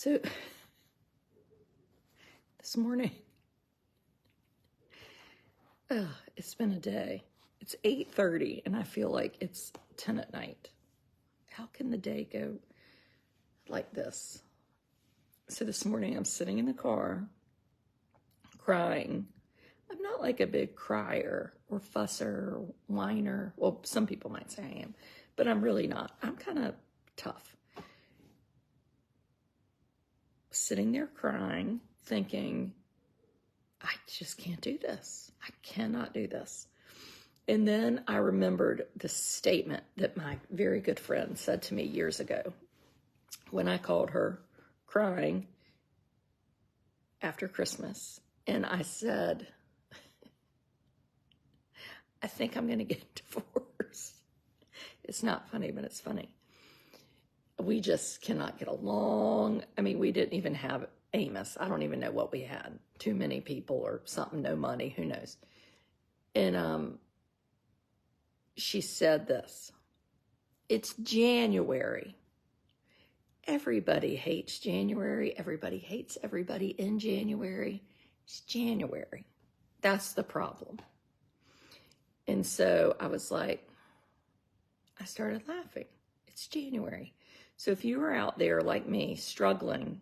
So this morning, it's been a day. It's 8:30 and I feel like it's 10 at night. How can the day go like this? So this morning I'm sitting in the car crying. I'm not like a big crier or fusser or whiner. Well, some people might say I am, but I'm really not. I'm kind of tough. Sitting there crying, thinking, I just can't do this. I cannot do this. And then I remembered the statement that my very good friend said to me years ago when I called her crying after Christmas. And I said, I think I'm going to get divorced. It's not funny, but it's funny. We just cannot get along. I mean, we didn't even have Amos. I don't even know what we had. Too many people or something, no money, who knows. And she said this, it's January. Everybody hates January. Everybody hates everybody in January. It's January. That's the problem. And so I was like, I started laughing. It's January. So if you are out there like me struggling,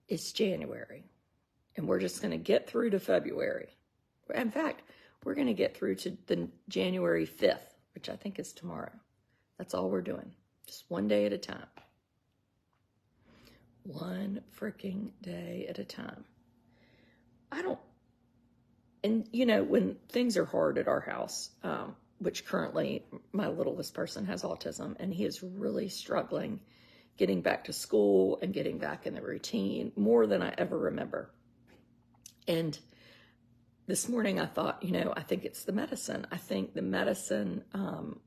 it's January. And we're just going to get through to February. In fact, we're going to get through to the January 5th, which I think is tomorrow. That's all we're doing. Just one day at a time. One freaking day at a time. And you know, when things are hard at our house, which currently my littlest person has autism, and he is really struggling getting back to school and getting back in the routine more than I ever remember. And this morning I thought, you know, I think it's the medicine. I think the medicine,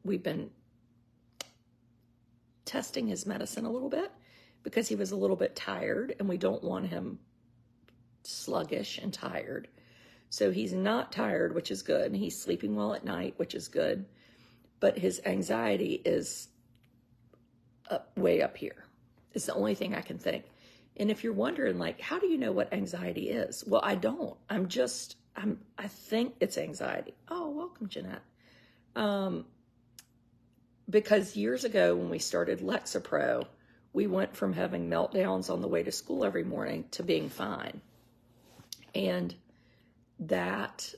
we've been testing his medicine a little bit because he was a little bit tired and we don't want him sluggish and tired. So he's not tired, which is good. And he's sleeping well at night, which is good. But his anxiety is way up here. It's the only thing I can think. And if you're wondering, like, how do you know what anxiety is? Well, I don't. I think it's anxiety. Oh, welcome, Jeanette. Because years ago when we started Lexapro, we went from having meltdowns on the way to school every morning to being fine. And that,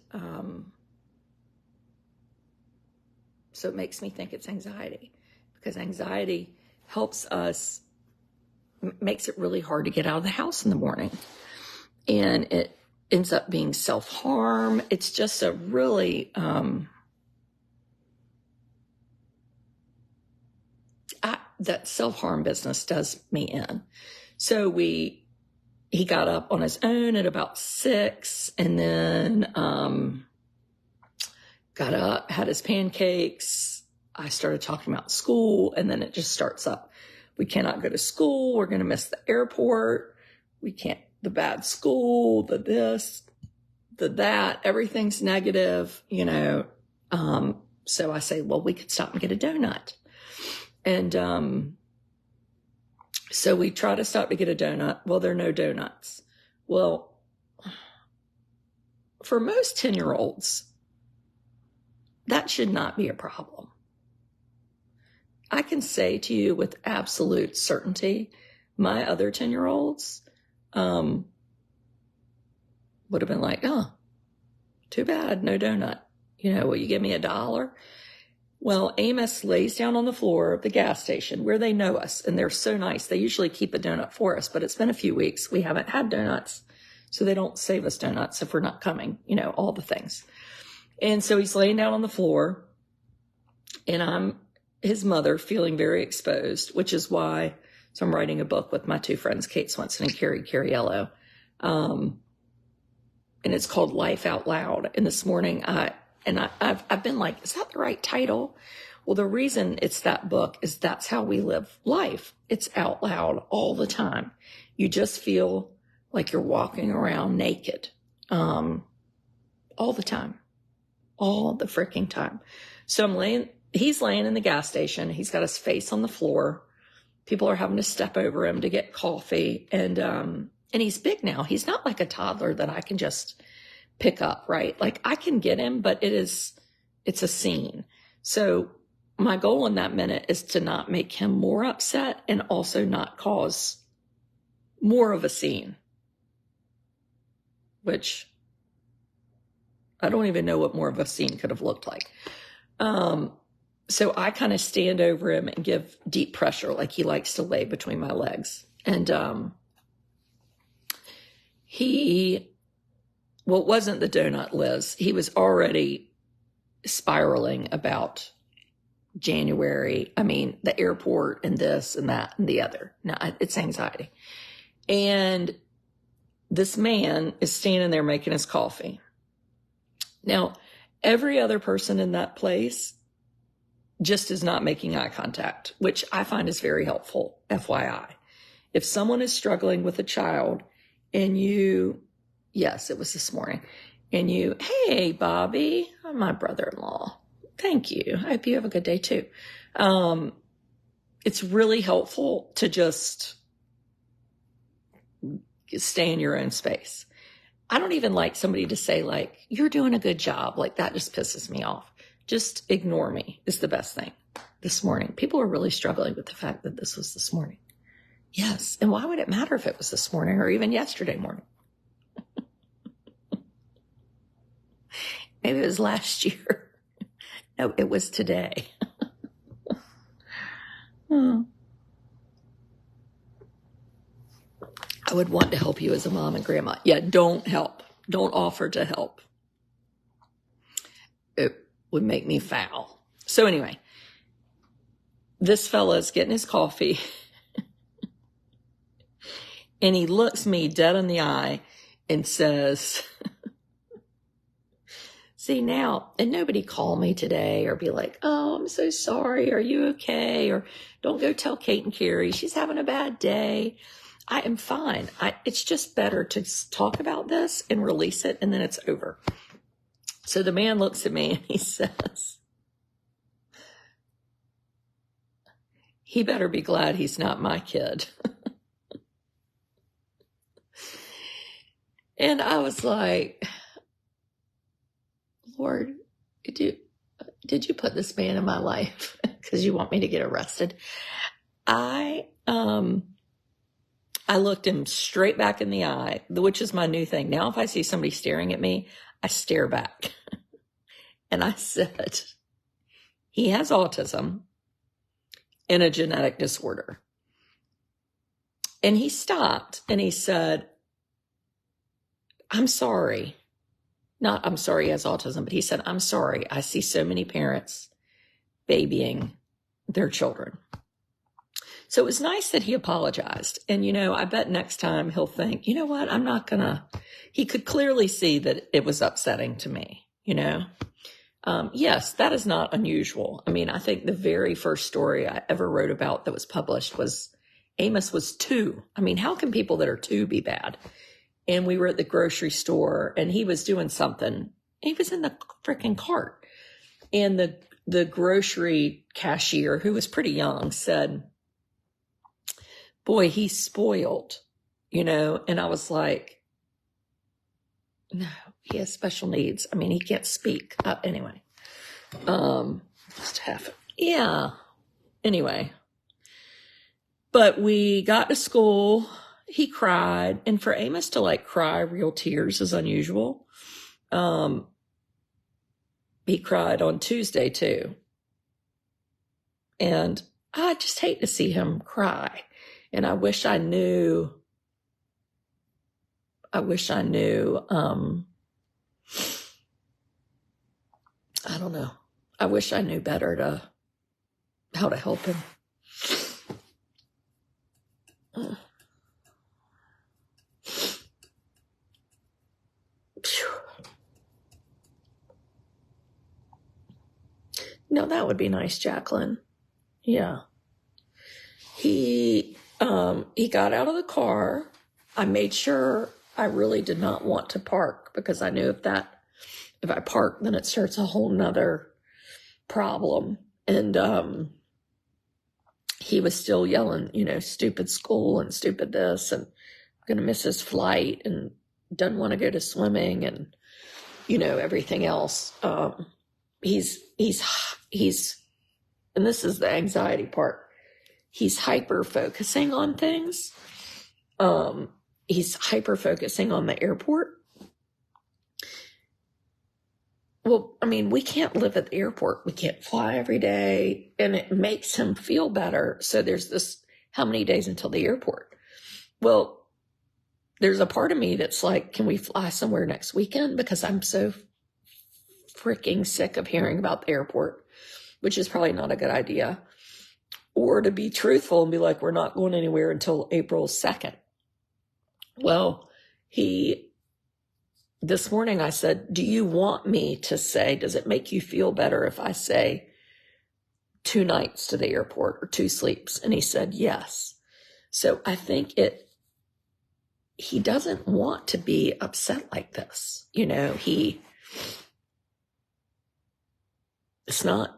so it makes me think it's anxiety, because anxiety helps us, makes it really hard to get out of the house in the morning. And it ends up being self-harm. It's just a really, that self-harm business does me in. So he got up on his own at about 6 and then got up, had his pancakes. I started talking about school, and then it just starts up. We cannot go to school. We're going to miss the airport. We can't, the bad school, the this, the that, everything's negative, you know. So I say, well, we could stop and get a donut. And so we try to stop to get a donut. Well, there are no donuts. Well, for most 10-year-olds, that should not be a problem. I can say to you with absolute certainty, my other 10-year-olds would have been like, oh, too bad, no donut. You know, will you give me $1? Well, Amos lays down on the floor of the gas station where they know us, and they're so nice. They usually keep a donut for us, but it's been a few weeks. We haven't had donuts, so they don't save us donuts if we're not coming, you know, all the things. And so he's laying down on the floor, and I'm his mother, feeling very exposed, which is why, so I'm writing a book with my two friends, Kate Swenson and Carrie Cariello, and it's called Life Out Loud. And this morning, I've been like, is that the right title? Well, the reason it's that book is that's how we live life. It's out loud all the time. You just feel like you're walking around naked, all the time, all the freaking time. So he's laying in the gas station. He's got his face on the floor, People are having to step over him to get coffee. And he's big now. He's not like a toddler that I can just pick up, right? Like I can get him, but it's a scene. So my goal in that minute is to not make him more upset and also not cause more of a scene, which I don't even know what more of a scene could have looked like. So I kind of stand over him and give deep pressure, like he likes to lay between my legs. And it wasn't the donut, Liz. He was already spiraling about January. I mean, the airport and this and that and the other. No, it's anxiety. And this man is standing there making his coffee. Now, every other person in that place just is not making eye contact, which I find is very helpful, FYI. If someone is struggling with a child and yes, it was this morning, and hey, Bobby, I'm my brother-in-law. Thank you. I hope you have a good day too. It's really helpful to just stay in your own space. I don't even like somebody to say like, you're doing a good job. Like that just pisses me off. Just ignore me is the best thing this morning. People are really struggling with the fact that this was this morning. Yes. And why would it matter if it was this morning or even yesterday morning? Maybe it was last year. No, it was today. I would want to help you as a mom and grandma. Yeah, don't help. Don't offer to help. It would make me foul. So anyway, this fella's getting his coffee and he looks me dead in the eye and says, see now, and nobody call me today or be like, oh, I'm so sorry. Are you okay? Or don't go tell Kate and Carrie she's having a bad day. I am fine. It's just better to talk about this and release it, and then it's over. So the man looks at me and he says, he better be glad he's not my kid. And I was like, Lord, did you put this man in my life because you want me to get arrested? I looked him straight back in the eye, which is my new thing. Now, if I see somebody staring at me, I stare back. And I said, he has autism and a genetic disorder. And he stopped and he said, I'm sorry. Not, I'm sorry he has autism, but he said, I'm sorry. I see so many parents babying their children. So it was nice that he apologized. And, I bet next time he'll think, you know what, he could clearly see that it was upsetting to me, Yes, that is not unusual. I mean, I think the very first story I ever wrote about that was published was Amos was 2. I mean, how can people that are 2 be bad? And we were at the grocery store and he was doing something. He was in the freaking cart. And the grocery cashier, who was pretty young, said, boy, he's spoiled, and I was like, no, he has special needs. I mean, he can't speak. Anyway, just half. Yeah. Anyway, but we got to school. He cried. And for Amos to cry real tears is unusual. He cried on Tuesday too. And I just hate to see him cry. And I wish I knew, I don't know. I wish I knew better how to help him. No, that would be nice, Jacqueline. Yeah. He got out of the car. I made sure I really did not want to park because I knew if I park, then it starts a whole nother problem. And he was still yelling, stupid school and stupid this, and going to miss his flight, and doesn't want to go to swimming, and, everything else. He's, and this is the anxiety part. He's hyper focusing on things. He's hyper focusing on the airport. Well, we can't live at the airport. We can't fly every day, and it makes him feel better. So there's this, how many days until the airport? Well, there's a part of me that's like, can we fly somewhere next weekend? Because I'm so freaking sick of hearing about the airport, which is probably not a good idea. Or to be truthful and be like, we're not going anywhere until April 2nd. Well, this morning I said, do you want me to say, does it make you feel better if I say 2 nights to the airport or 2 sleeps? And he said, yes. So I think he doesn't want to be upset like this.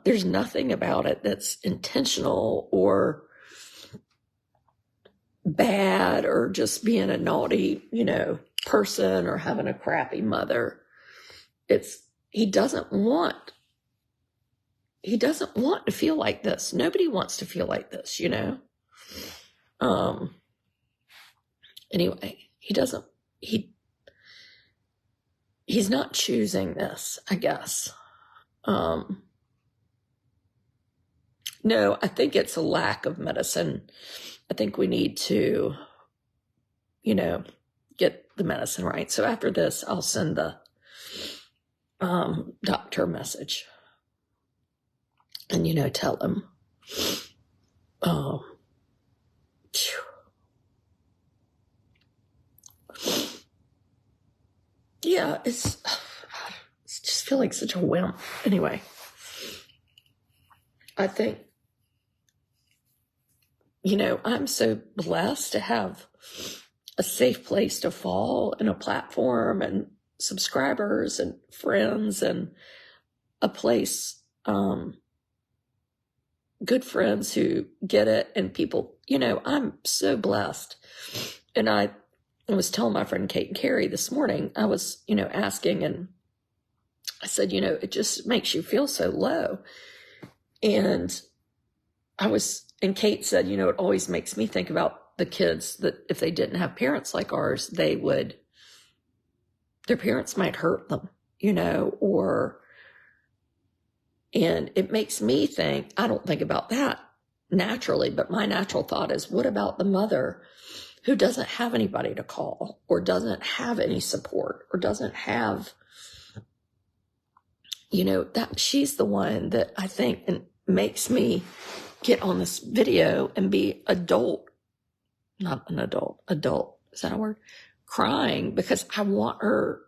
There's nothing about it that's intentional or bad or just being a naughty, person or having a crappy mother. He doesn't want to feel like this. Nobody wants to feel like this, Anyway, he's not choosing this, I guess. No, I think it's a lack of medicine. I think we need to, get the medicine right. So after this, I'll send the doctor a message and, tell him, yeah, it's just feel like such a wimp. Anyway, I think, I'm so blessed to have a safe place to fall and a platform and subscribers and friends and a place, good friends who get it, and people, I'm so blessed. And I was telling my friend Kate and Carrie this morning, I was, asking, and I said, it just makes you feel so low. And and Kate said, it always makes me think about the kids that if they didn't have parents like ours, their parents might hurt them, and it makes me think, I don't think about that naturally, but my natural thought is, what about the mother who doesn't have anybody to call or doesn't have any support or doesn't have, that she's the one that I think makes me get on this video and be adult, is that a word? Crying, because I want her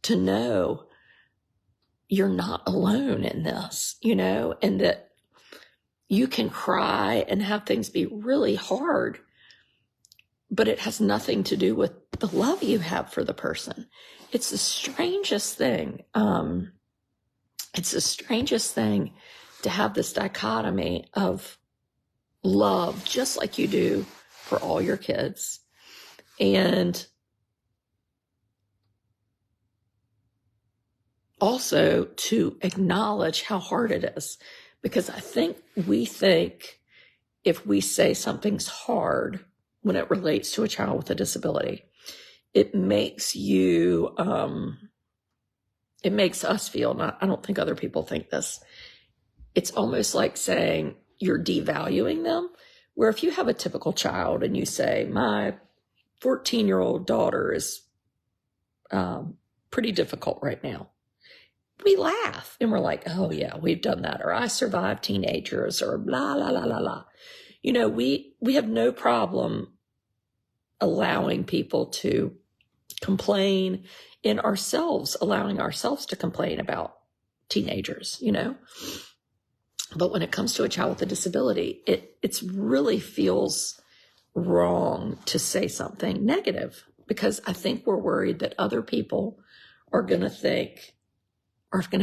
to know you're not alone in this, and that you can cry and have things be really hard, but it has nothing to do with the love you have for the person. It's the strangest thing. It's the strangest thing to have this dichotomy of love, just like you do for all your kids, and also to acknowledge how hard it is. Because I think we think if we say something's hard when it relates to a child with a disability, it makes it makes us feel, I don't think other people think this, it's almost like saying you're devaluing them. Where if you have a typical child and you say, my 14-year-old daughter is pretty difficult right now, we laugh and we're like, oh yeah, we've done that. Or I survived teenagers, or blah, blah, blah, blah, blah. We have no problem allowing people to complain, in ourselves, allowing ourselves to complain about teenagers, But when it comes to a child with a disability, it really feels wrong to say something negative, because I think we're worried that other people are going to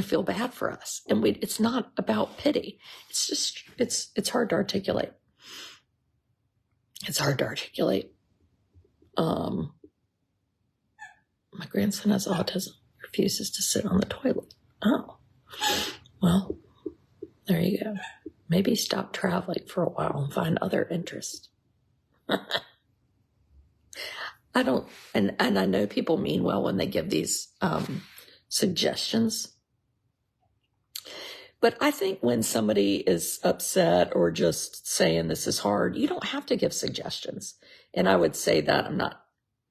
feel bad for us. And it's not about pity. It's just, it's hard to articulate. It's hard to articulate. My grandson has autism, refuses to sit on the toilet. Oh, well, there you go. Maybe stop traveling for a while and find other interests. I don't, and I know people mean well when they give these suggestions. But I think when somebody is upset or just saying this is hard, you don't have to give suggestions. And I would say that, I'm not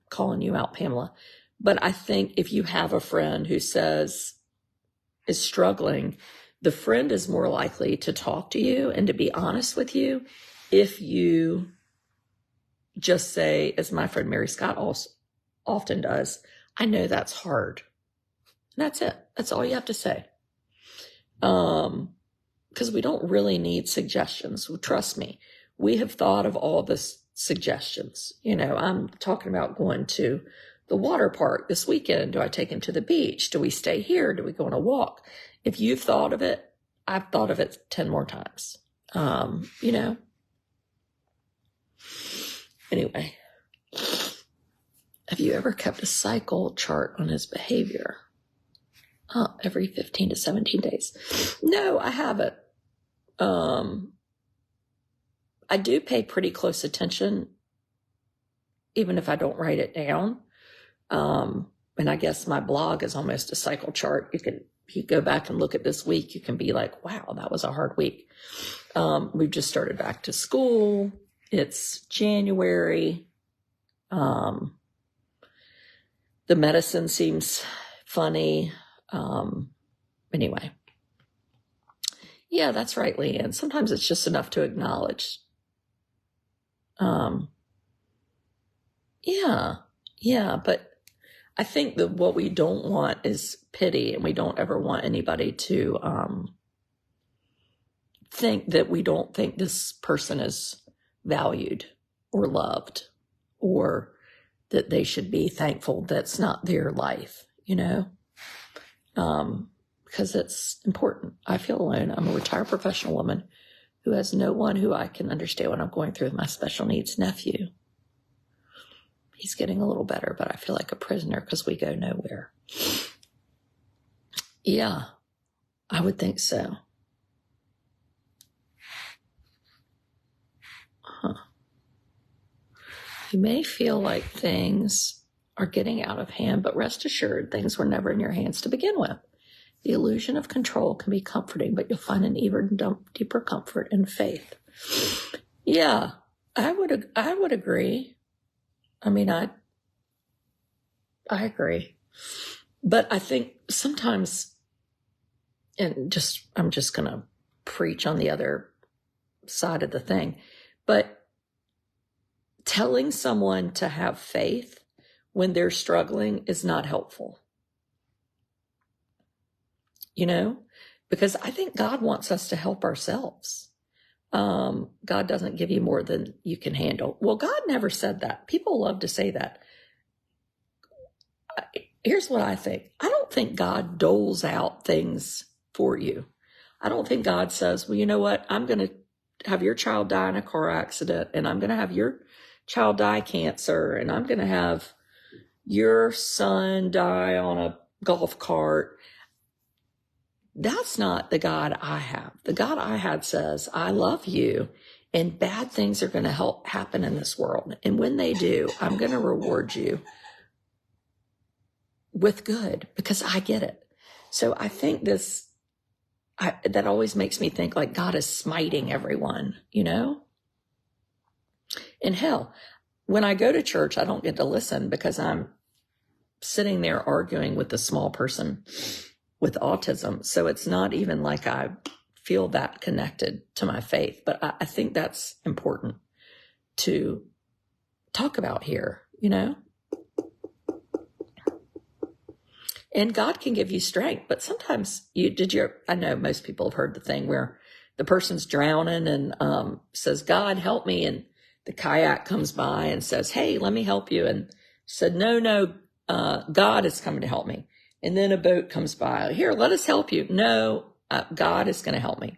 calling you out, Pamela, but I think if you have a friend who is struggling, the friend is more likely to talk to you and to be honest with you if you just say, as my friend Mary Scott often does, I know that's hard. And that's it. That's all you have to say. Because we don't really need suggestions. Trust me, we have thought of all the suggestions. You know, I'm talking about going to the water park this weekend. Do I take him to the beach? Do we stay here? Do we go on a walk? If you've thought of it, I've thought of it 10 more times. You know. Anyway, have you ever kept a cycle chart on his behavior? Every 15 to 17 days. No, I haven't. I do pay pretty close attention, even if I don't write it down. And I guess my blog is almost a cycle chart. If you go back and look at this week, you can be like, wow, that was a hard week. We've just started back to school. It's January. The medicine seems funny. Anyway. Yeah, that's right, Leanne. Sometimes it's just enough to acknowledge. Yeah, but I think that what we don't want is pity, and we don't ever want anybody to think that we don't think this person is valued or loved, or that they should be thankful that's not their life, you know? Because it's important. I feel alone. I'm a retired professional woman who has no one who I can understand what I'm going through with my special needs nephew. He's getting a little better, but I feel like a prisoner because we go nowhere. Yeah, I would think so. You may feel like things are getting out of hand, but rest assured, things were never in your hands to begin with. The illusion of control can be comforting, but you'll find an even deeper comfort in faith. Yeah, I would agree. I mean, I agree. But I think sometimes, I'm just going to preach on the other side of the thing, but telling someone to have faith when they're struggling is not helpful. You know, because I think God wants us to help ourselves. God doesn't give you more than you can handle. Well, God never said that. People love to say that. Here's what I think. I don't think God doles out things for you. I don't think God says, well, you know what? I'm going to have your child die in a car accident, and I'm going to have your child die cancer, and I'm going to have your son die on a golf cart. That's not the God I have. The God I have says, I love you, and bad things are going to happen in this world. And when they do, I'm going to reward you with good, because I get it. So I think that always makes me think like God is smiting everyone, you know? And hell, when I go to church, I don't get to listen because I'm sitting there arguing with the small person with autism. So it's not even like I feel that connected to my faith. But I think that's important to talk about here, you know? And God can give you strength, but sometimes I know most people have heard the thing where the person's drowning and says, God, help me. And the kayak comes by and says, hey, let me help you. And said, no, God is coming to help me. And then a boat comes by. Here, let us help you. No, God is going to help me.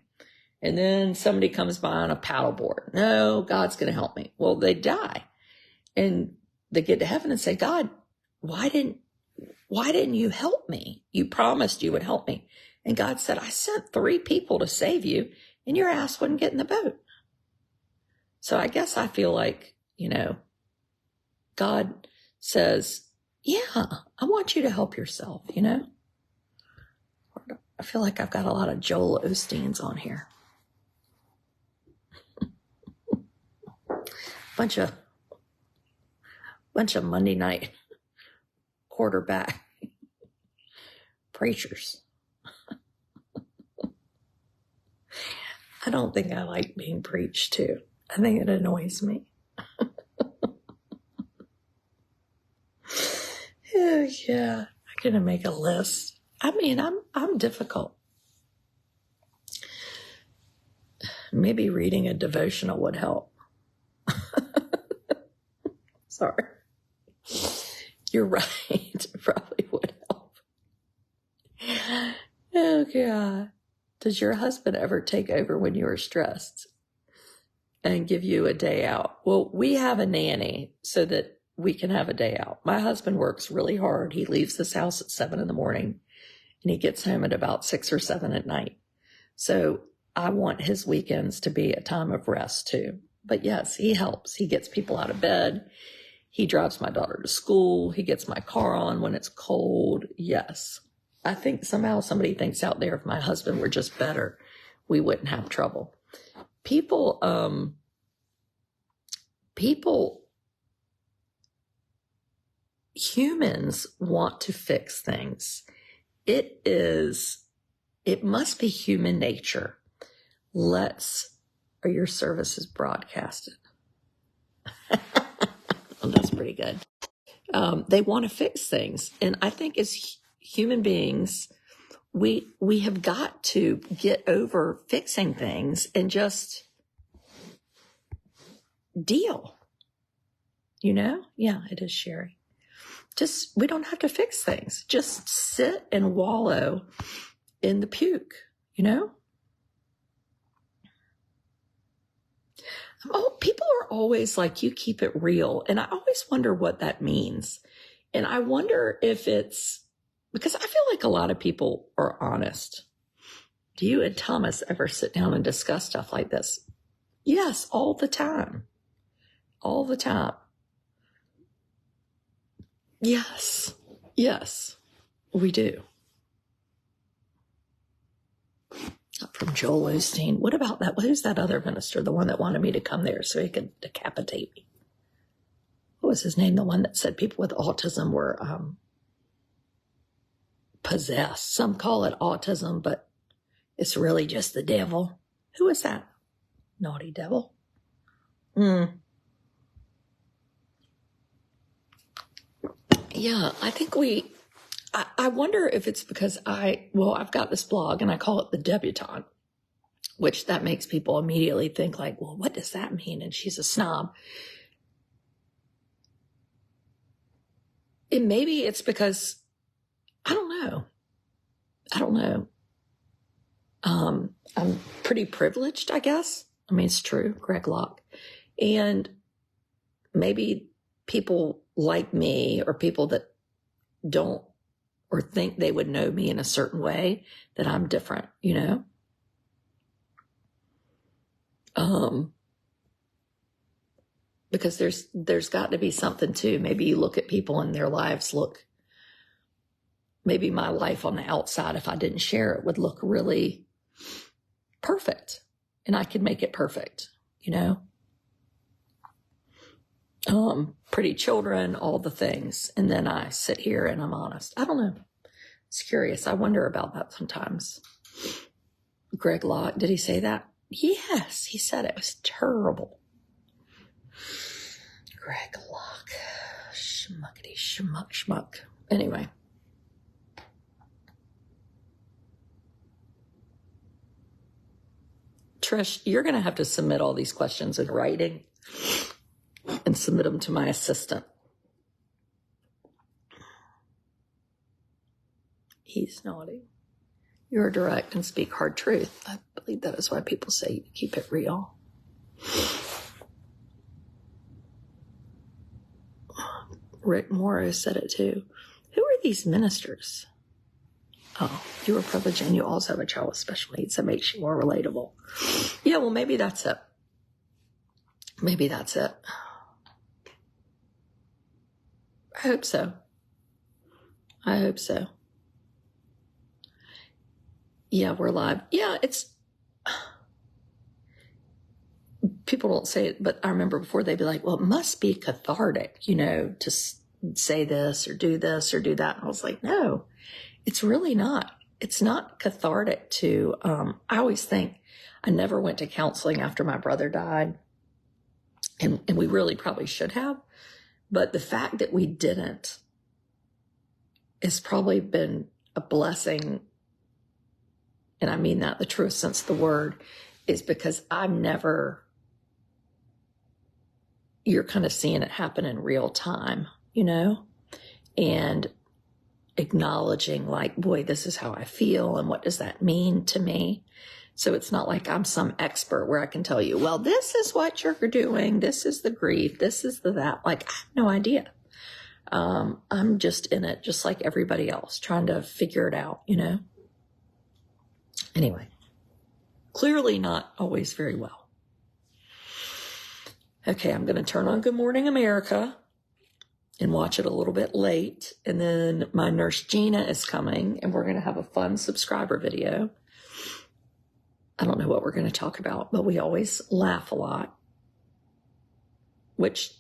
And then somebody comes by on a paddleboard. No, God's going to help me. Well, they die. And they get to heaven and say, God, why didn't you help me? You promised you would help me. And God said, I sent 3 people to save you, and your ass wouldn't get in the boat. So I guess I feel like, God says, yeah, I want you to help yourself, I feel like I've got a lot of Joel Osteens on here. Bunch of Monday night quarterback preachers. I don't think I like being preached to. I think it annoys me. Yeah, I'm gonna make a list. I mean, I'm difficult. Maybe reading a devotional would help. Sorry. You're right. It probably would help. Oh, God. Does your husband ever take over when you are stressed and give you a day out? Well, we have a nanny so that we can have a day out. My husband works really hard. He leaves this house at 7 a.m. and he gets home at about 6 or 7 at night. So I want his weekends to be a time of rest too. But yes, he helps. He gets people out of bed. He drives my daughter to school. He gets my car on when it's cold. Yes. I think somehow somebody thinks out there if my husband were just better, we wouldn't have trouble. Humans want to fix things. It must be human nature. Are your services broadcasted? Well, that's pretty good. They want to fix things. And I think as human beings, we have got to get over fixing things and just deal. Yeah, it is Sherry. We don't have to fix things. Just sit and wallow in the puke, Oh, people are always like, you keep it real. And I always wonder what that means. And I wonder if it's because I feel like a lot of people are honest. Do you and Thomas ever sit down and discuss stuff like this? Yes, all the time. All the time. Yes, we do. From Joel Osteen. What about that? Who's that other minister? The one that wanted me to come there so he could decapitate me. What was his name? The one that said people with autism were possessed. Some call it autism, but it's really just the devil. Who is that? Naughty devil. Yeah, I think I wonder if it's because I've got this blog and I call it the Debutante, which that makes people immediately think like, well, what does that mean? And she's a snob. And maybe it's because, I don't know. I'm pretty privileged, I guess. I mean, it's true, Greg Locke. And maybe people like me or people that don't or think they would know me in a certain way, that I'm different, because there's got to be something too. Maybe you look at people and their lives maybe my life on the outside, if I didn't share it, would look really perfect and I could make it perfect, pretty children, all the things. And then I sit here and I'm honest. I don't know. It's curious. I wonder about that sometimes. Greg Locke, did he say that? Yes, he said it was terrible. Greg Locke. Schmuckety schmuck. Anyway. Trish, you're going to have to submit all these questions in writing and submit them to my assistant. He's naughty. You're direct and speak hard truth. I believe that is why people say keep it real. Rick Morrow said it too. Who are these ministers? Oh, you are privileged and you also have a child with special needs. That makes you more relatable. Yeah, well, maybe that's it. Maybe that's it. I hope so. I hope so. Yeah, we're live. Yeah, people don't say it, but I remember before they'd be like, well, it must be cathartic, to say this or do that. And I was like, no, it's really not. It's not cathartic to, I always think I never went to counseling after my brother died. And we really probably should have. But the fact that we didn't has probably been a blessing. And I mean that the truest sense of the word, is because you're kind of seeing it happen in real time, and acknowledging like, boy, this is how I feel. And what does that mean to me? So it's not like I'm some expert where I can tell you, well, this is what you're doing. This is the grief. This is that. Like, I have no idea. I'm just in it, just like everybody else, trying to figure it out, Anyway, clearly not always very well. Okay, I'm going to turn on Good Morning America and watch it a little bit late. And then my nurse Gina is coming, and we're going to have a fun subscriber video. I don't know what we're going to talk about, but we always laugh a lot, which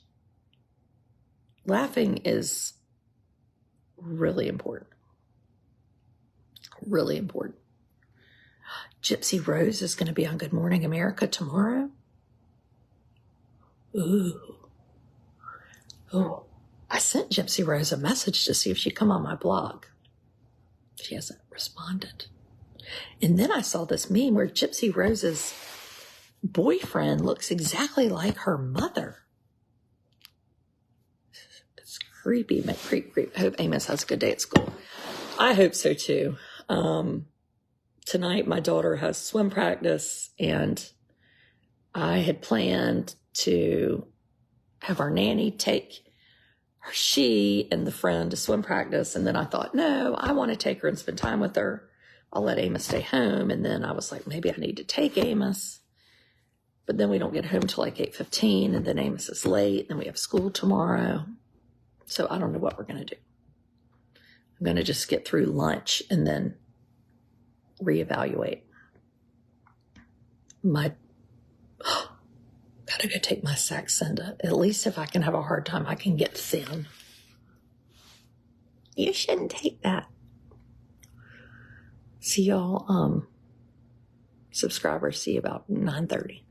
laughing is really important. Really important. Gypsy Rose is going to be on Good Morning America tomorrow. Ooh. Oh, I sent Gypsy Rose a message to see if she'd come on my blog. She hasn't responded. And then I saw this meme where Gypsy Rose's boyfriend looks exactly like her mother. It's creepy, man. Creep. I hope Amos has a good day at school. I hope so too. Tonight, my daughter has swim practice, and I had planned to have our nanny take she and the friend to swim practice. And then I thought, no, I want to take her and spend time with her. I'll let Amos stay home. And then I was like, maybe I need to take Amos. But then we don't get home till like 8:15, and then Amos is late. Then we have school tomorrow. So I don't know what we're going to do. I'm going to just get through lunch and then reevaluate. Gotta go take my Saxenda. At least if I can have a hard time, I can get thin. You shouldn't take that. See y'all, subscribers, see you about 9:30.